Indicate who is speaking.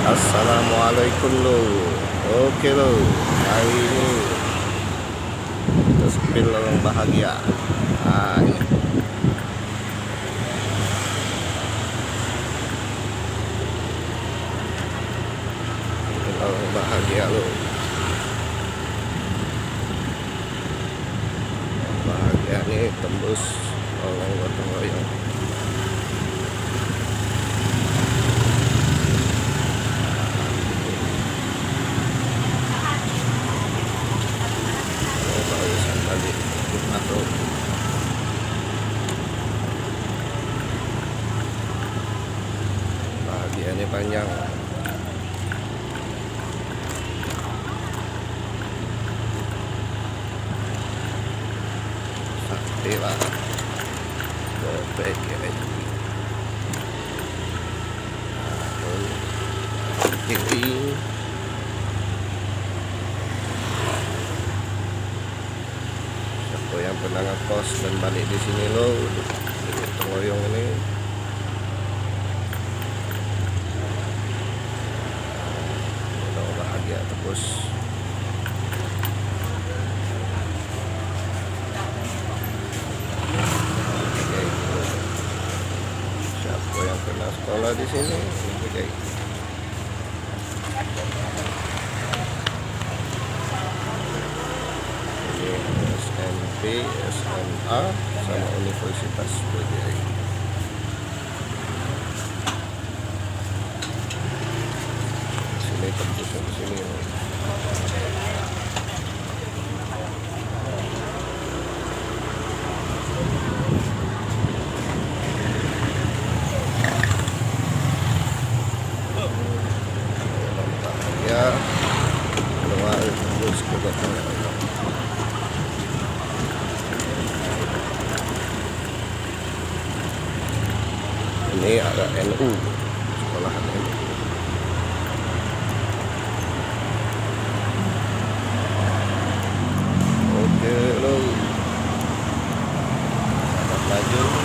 Speaker 1: Assalamualaikum lo. Oke lo. Hari ini kita spill orang bahagia. Nah, ini orang bahagia lo. Bahagia nih tembus orang gotong royong. Tadi atau bahagianya panjang. Sakti lah gopek ya ini siapa yang pernah ngekos dan balik di sini lo di gotong royong ini. Udah bahagia terus. Siapa yang pernah sekolah di sini? Oke. Ini SMP, SMA, sama Universitas BDI. Sini tembusnya di sini. Ya, keluar terus ke gotong royong. Ini ada NU, sekolahan NU. Oke lo, selamat maju.